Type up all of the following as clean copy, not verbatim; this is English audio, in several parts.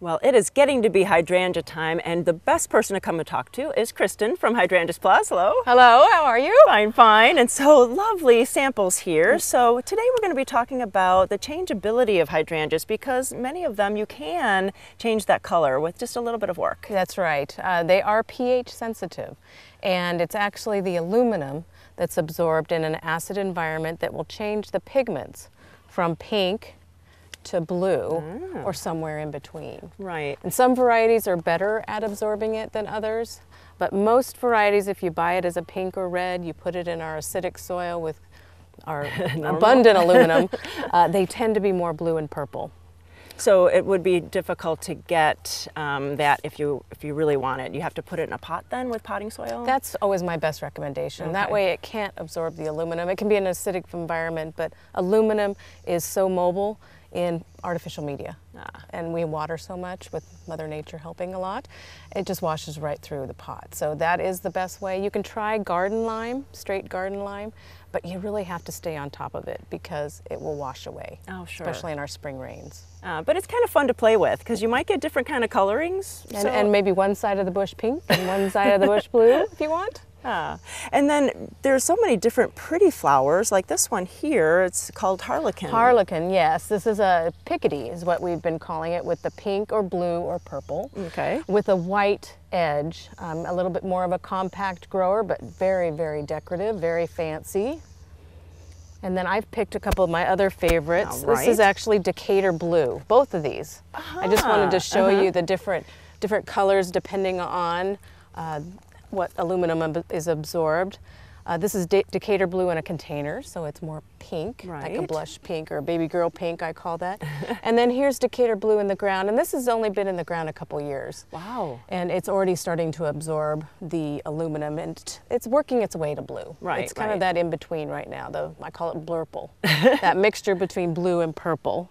Well, it is getting to be hydrangea time, and the best person to come and talk to is Kristen from Hydrangeas Plus. Hello. Hello, how are you? Fine, fine. And so lovely samples here. So today we're going to be talking about the changeability of hydrangeas, because many of them you can change that color with just a little bit of work. That's right. They are pH sensitive, and it's actually the aluminum that's absorbed in an acid environment that will change the pigments from pink to blue or somewhere in between. Right. And some varieties are better at absorbing it than others, but most varieties, if you buy it as a pink or red, you put it in our acidic soil with our abundant aluminum, they tend to be more blue and purple. So it would be difficult to get that if you really want it. You have to put it in a pot then with potting soil? That's always my best recommendation. Okay. That way it can't absorb the aluminum. It can be an acidic environment, but aluminum is so mobile in artificial media. And we water so much with Mother Nature helping a lot, it just washes right through the pot. So that is the best way. You can try garden lime, straight garden lime, but you really have to stay on top of it because it will wash away. Oh, sure. Especially in our spring rains. But it's kind of fun to play with because you might get different kind of colorings. And maybe one side of the bush pink and one side of the bush blue if you want. And then there's so many different pretty flowers, like this one here, it's called harlequin. Harlequin, yes. This is a Picadie is what we've been calling it, with the pink or blue or purple. Okay. With a white edge, a little bit more of a compact grower, but very, very decorative, very fancy. And then I've picked a couple of my other favorites. Right. This is actually Decatur Blue, both of these. I just wanted to show you the different colors depending on what aluminum is absorbed. This is Decatur Blue in a container, so it's more pink, like a blush pink or a baby girl pink, I call that. And then here's Decatur Blue in the ground, and this has only been in the ground a couple years. Wow. And it's already starting to absorb the aluminum, and it's working its way to blue. Right. It's kind of that in between right now. I call it blurple, that mixture between blue and purple.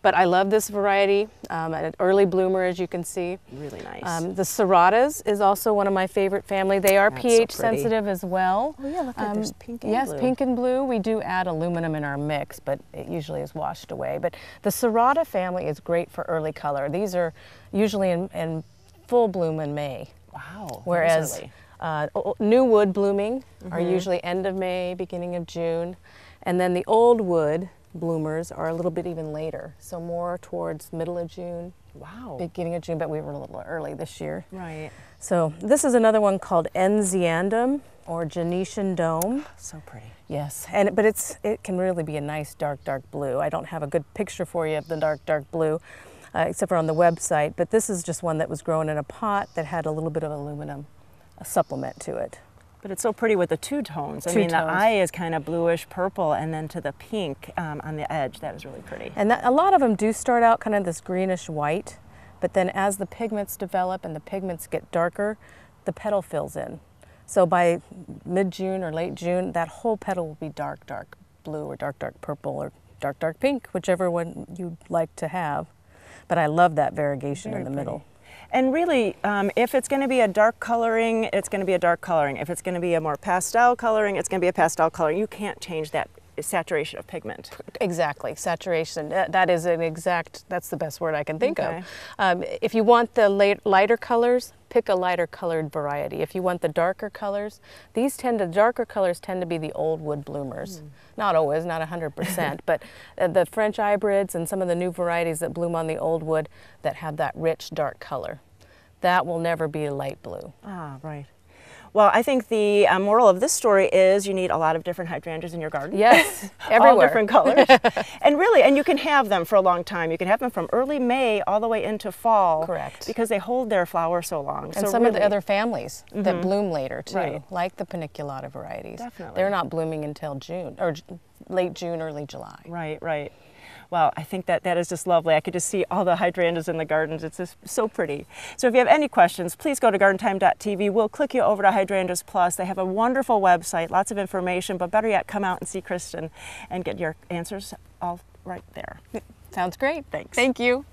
But I love this variety, an early bloomer, as you can see. Really nice. The Serratas is also one of my favorite family. They are pH sensitive as well. Oh yeah, look at there's pink and blue. Yes, pink and blue. We do add aluminum in our mix, but it usually is washed away. But the Serrata family is great for early color. These are usually in full bloom in May. Wow. Whereas new wood blooming are usually end of May, beginning of June. And then the old wood bloomers are a little bit even later, so more towards middle of June. Wow. Beginning of June, but we were a little early this year. Right. So this is another one called Enziandum or Genetian Dome. So pretty. Yes, but it can really be a nice dark blue. I don't have a good picture for you of the dark blue, except for on the website, but this is just one that was grown in a pot that had a little bit of aluminum supplement to it. But it's so pretty with the two tones. I mean, the eye is kind of bluish purple, and then to the pink on the edge. That is really pretty. And a lot of them do start out kind of this greenish white, but then as the pigments develop and the pigments get darker, the petal fills in. So by mid-June or late June, that whole petal will be dark blue or dark purple or dark pink, whichever one you'd like to have. But I love that variegation in the middle. And really, if it's going to be a dark coloring, it's going to be a dark coloring. If it's going to be a more pastel coloring, it's going to be a pastel coloring. You can't change that saturation of pigment. Exactly, saturation. That's the best word I can think of. If you want the lighter colors, pick a lighter colored variety. If you want the darker colors, darker colors tend to be the old wood bloomers. Not always, not 100%, but the French hybrids and some of the new varieties that bloom on the old wood that have that rich dark color. That will never be a light blue. Ah, right. Well, I think the moral of this story is you need a lot of different hydrangeas in your garden. Yes, everywhere. All different colors. And you can have them for a long time. You can have them from early May all the way into fall. Correct. Because they hold their flower so long. And some of the other families that bloom later too, like the paniculata varieties. Definitely. They're not blooming until June, or late June, early July. Right. Well, I think that is just lovely. I could just see all the hydrangeas in the gardens. It's just so pretty. So if you have any questions, please go to gardentime.tv. We'll click you over to Hydrangeas Plus. They have a wonderful website, lots of information, but better yet, come out and see Kristen and get your answers all right there. Sounds great. Thanks. Thank you.